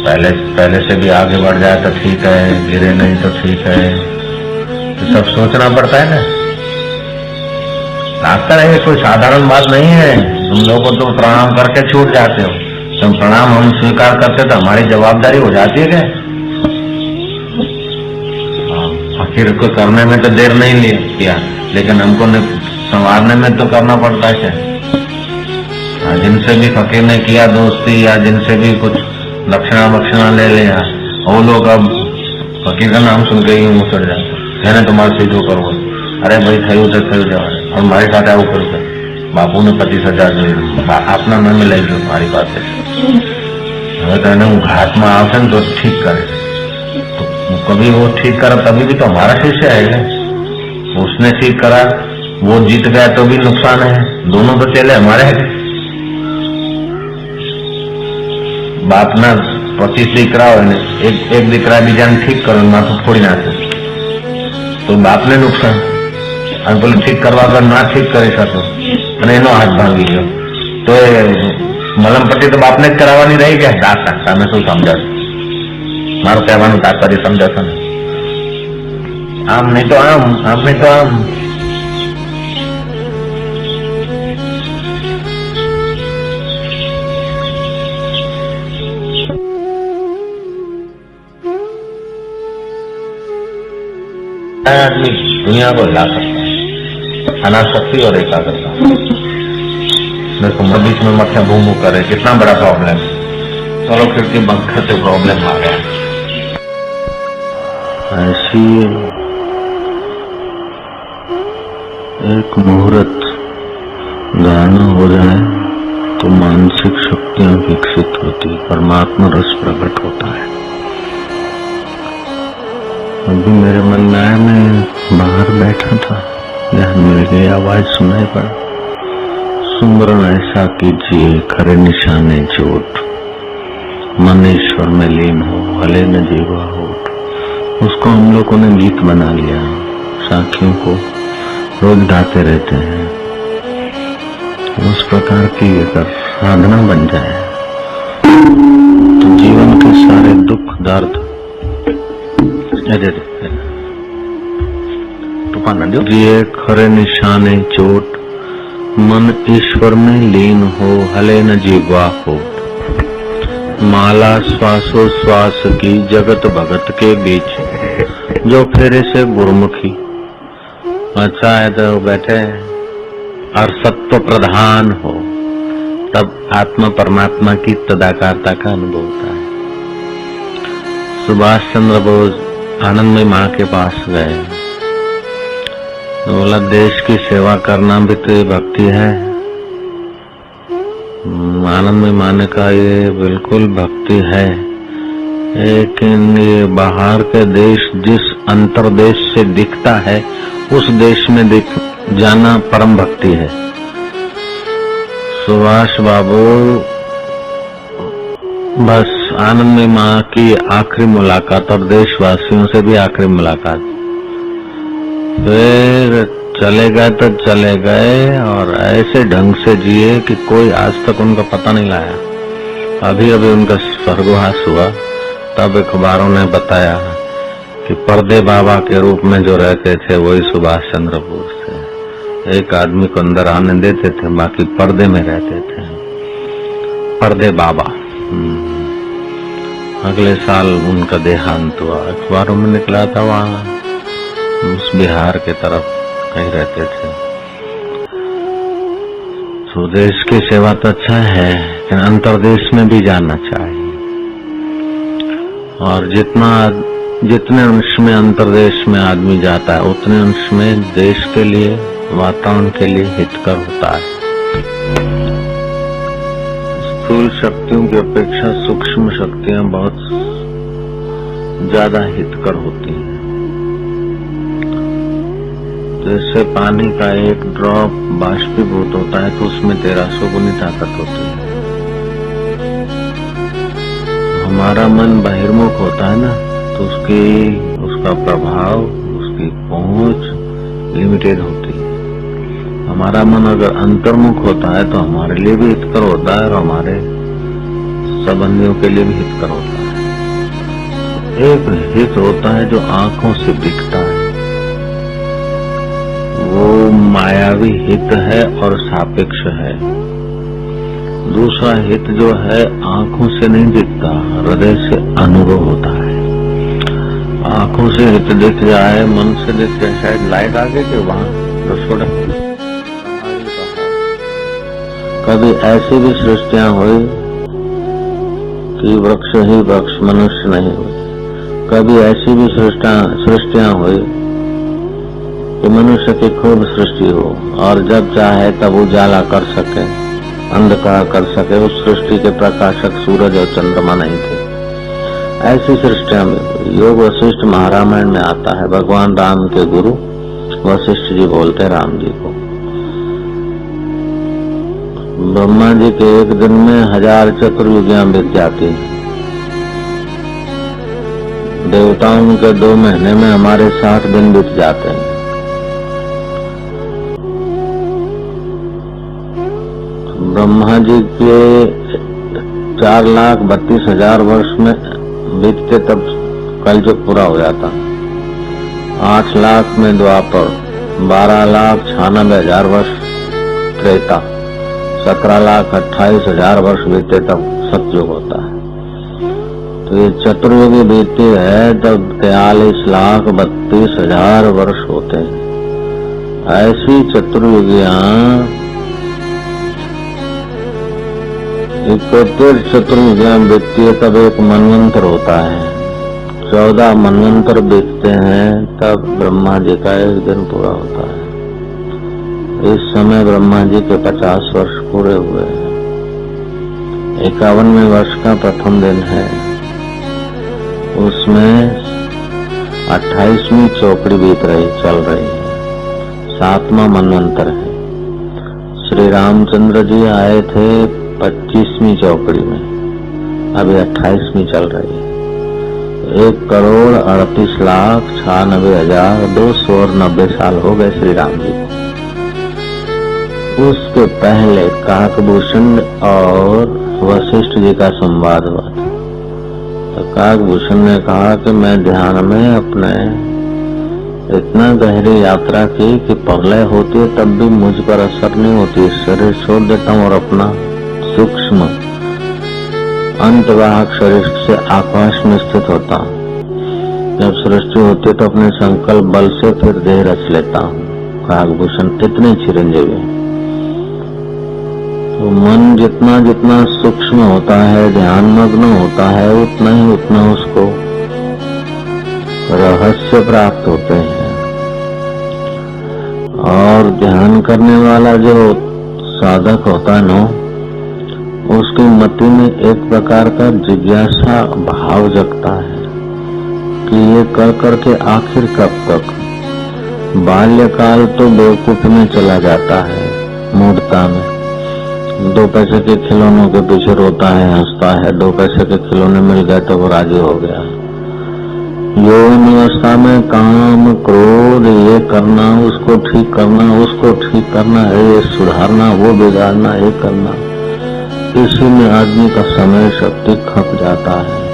पहले से भी आगे बढ़ जाए तो ठीक है, गिरे नहीं तो ठीक है। तो सब सोचना पड़ता है ना। रास्ता है, कोई साधारण बात नहीं है। तुम लोगों को तो प्रणाम करके छूट जाते हो, तुम प्रणाम हम स्वीकार करते तो हमारी जवाबदारी हो जाती है क्या? फकीर को करने में तो देर नहीं किया, लेकिन हमको संवारने में तो करना पड़ता है क्या? जिनसे भी फकीर ने किया दोस्ती, या जिनसे भी कुछ दक्षिणा ले लिया, वो लोग अब फकीर का नाम सुन के ही मुसड़ जाते, कहने तुम्हारे सीधो करो। अरे भाई थयू जाओ और हमारे साथ आओ करो। बापू ने 25,000 जो अपना न मिले जो हमारी बात है, कहने घाट में आवશે तो ठीक करे। तो कभी वो ठीक करा तभी भी तो हमारा शिष्य है। उसने ठीक करा, वो जीत गया तो भी नुकसान है, दोनों तो चले हमारे हैं। बाप ना 25 दीकरा हो, एक दीकरा बीजा ठीक करो माथું ફોડી નાખે तो बाप ने नुकसान। અને પેલું ठीक કરવા પર ના ठीक કરી શકો અને એનો હાથ ભાંગી ગયો તો એ મલમ પટ્ટી તો બાપને જ કરાવવાની રહી ગયા। દાંત તમે શું સમજાશો? મારું કહેવાનું તાત્પર્ય સમજાશો ને? આમ નહીં તો આમ, આમ નહીં તો આમ। आदमी दुनिया को हिला सकता है, अनासक्ति और एकाग्रता। देखो बीच में मक्खियां भूमू करे, कितना बड़ा प्रॉब्लम। चलो खिड़की बंद करते, प्रॉब्लम आ गया। ऐसी एक मुहूर्त धारणा हो जाए तो मानसिक शक्तियां विकसित होती, परमात्मा रस प्रकट होता है। अभी मेरे मन में आया, मैं बाहर बैठा था, ध्यान मिल गई, आवाज सुनाई पड़ा, सुमरन ऐसा कीजिए खरे निशाने चोट, मन ईश्वर में लीन हो, हले न जीवा होठ। उसको हम लोगों ने गीत बना लिया, साखियों को रोज गाते रहते हैं। उस प्रकार की अगर साधना बन जाए तो जीवन के सारे दुख दर्द न दो। जिए खरे निशाने चोट, मन ईश्वर में लीन हो, हले न जीवा हो। माला श्वासोश्वास की जगत भगत के बीच, जो फेरे से गुरुमुखी। अच्छा है तो बैठे और सत्व प्रधान हो, तब आत्मा परमात्मा की तदाकारता का अनुभव होता है। सुभाष चंद्र बोस आनंदमयी माँ के पास गए, तो बोला देश की सेवा करना भी तो भक्ति है। आनंदमयी माँ ने कहा ये बिल्कुल भक्ति है, लेकिन ये बाहर के देश जिस अंतरदेश से दिखता है उस देश में दिख जाना परम भक्ति है। सुभाष बाबू बस आनंदमयी माँ की आखिरी मुलाकात और देशवासियों से भी आखिरी मुलाकात, फिर चले गए तो चले गए और ऐसे ढंग से जिए कि कोई आज तक उनका पता नहीं लाया। अभी अभी उनका स्वर्गवास हुआ, तब अखबारों ने बताया कि पर्दे बाबा के रूप में जो रहते थे वही सुभाष चंद्र बोस थे। एक आदमी को अंदर आने देते थे, बाकी पर्दे में रहते थे, पर्दे बाबा। अगले साल उनका देहांत हुआ, अखबारों में निकला था, वहाँ उस बिहार के तरफ कहीं रहते थे। तो देश की सेवा तो अच्छा है, लेकिन अंतरदेश में भी जाना चाहिए। और जितने अंश में अंतरदेश में आदमी जाता है, उतने अंश में देश के लिए, वातावरण के लिए हितकर होता है। स्थूल शक्तियों की अपेक्षा सूक्ष्म शक्तियां बहुत ज्यादा हितकर होती हैं। जैसे पानी का एक ड्रॉप बाष्पीभूत होता है तो उसमें 1300 गुनी ताकत होती है। हमारा मन बहिर्मुख होता है ना, तो उसका प्रभाव, उसकी पहुंच लिमिटेड होती है। हमारा मन अगर अंतर्मुख होता है तो हमारे लिए भी हितकर होता है और हमारे संबंधियों के लिए भी हितकर होता है। एक हित होता है जो आंखों से दिखता है, वो मायावी हित है और सापेक्ष है। दूसरा हित जो है आंखों से नहीं दिखता, हृदय से अनुभव होता है। आंखों से हित दिख जाए, मन से दिख जाए, शायद लाइट आगे के वहां रसोड़ा। कभी ऐसी भी सृष्टियां हुई कि वृक्ष ही वृक्ष, मनुष्य नहीं हुए। कभी ऐसी भी सृष्टियां हुई कि मनुष्य की खूब सृष्टि हो और जब चाहे तब उजाला कर सके, अंधकार कर सके। उस सृष्टि के प्रकाशक सूरज और चंद्रमा नहीं थे। ऐसी सृष्टियां में योग वशिष्ठ महारामायण में आता है। भगवान राम के गुरु वशिष्ठ जी बोलते राम जी को, ब्रह्मा जी के एक दिन में 1000 चतुर्युगियां बीत जाती, देवताओं के 2 महीने में हमारे 60 दिन बीत जाते हैं। ब्रह्मा जी के 4,32,000 वर्ष में बीतते तब कलयुग पूरा हो जाता। 8 लाख में द्वापर, 12,96,000 वर्ष त्रेता, 17,28,000 वर्ष बीते तब सतयुग होता है। तो ये चतुर्युगी बीती है तब 43,32,000 वर्ष होते हैं। ऐसी चतुर्युगियां 71 चतुर्युगियां बीतती है तब एक मनवंतर होता है। 14 मनवंतर बीतते हैं तब ब्रह्मा जी का एक दिन पूरा होता है। इस समय ब्रह्मा जी के 50 वर्ष पूरे हुए हैं। 51वें वर्ष का प्रथम दिन है, उसमें 28वीं चौकड़ी बीत रही, चल रही है। 7वां मनवंतर है। श्री रामचंद्र जी आए थे 25वीं चौकड़ी में, अभी 28वीं चल रही है। 1,38,96,290 साल हो गए श्री राम जी को। उसके पहले काकभूषण और वशिष्ठ जी का संवाद हुआ था। तो काकभूषण ने कहा कि मैं ध्यान में अपने इतना गहरी यात्रा की कि प्रलय होती है तब भी मुझ पर असर नहीं होती। शरीर छोड़ देता हूँ और अपना सूक्ष्म अंतवाहक शरीर से आकाश में स्थित होता हूँ। जब सृष्टि होती है तो अपने संकल्प बल से फिर देह रच लेता हूँ। काकभूषण इतने चिरंजीवी। तो मन जितना जितना सूक्ष्म होता है, ध्यान मग्न होता है, उतना उसको रहस्य प्राप्त होते हैं। और ध्यान करने वाला जो साधक होता है ना, उसकी मति में एक प्रकार का जिज्ञासा भाव जगता है कि ये कर करके आखिर कब तक। बाल्यकाल तो बेवकूफी में चला जाता है, मूढ़ता में। 2 पैसे के खिलौनों के पीछे रोता है, हंसता है। 2 पैसे के खिलौने मिल गए तो वो राजी हो गया। यौवन अवस्था में काम क्रोध, ये करना, उसको ठीक करना, उसको ठीक करना, ये सुधारना, वो बिगाड़ना, ये करना, इसी में आदमी का समय शक्ति खप जाता है।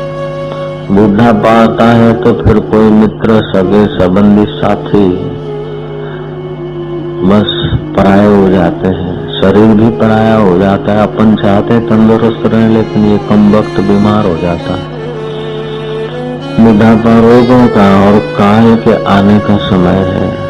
बुढ़ापा आता है तो फिर कोई मित्र, सगे संबंधी, साथी बस पराये हो जाते हैं। शरीर भी पराया हो जाता है। अपन चाहते हैं तंदुरुस्त रहें, लेकिन ये कम वक्त बीमार हो जाता है। बुढ़ापा रोगों का और काल के आने का समय है।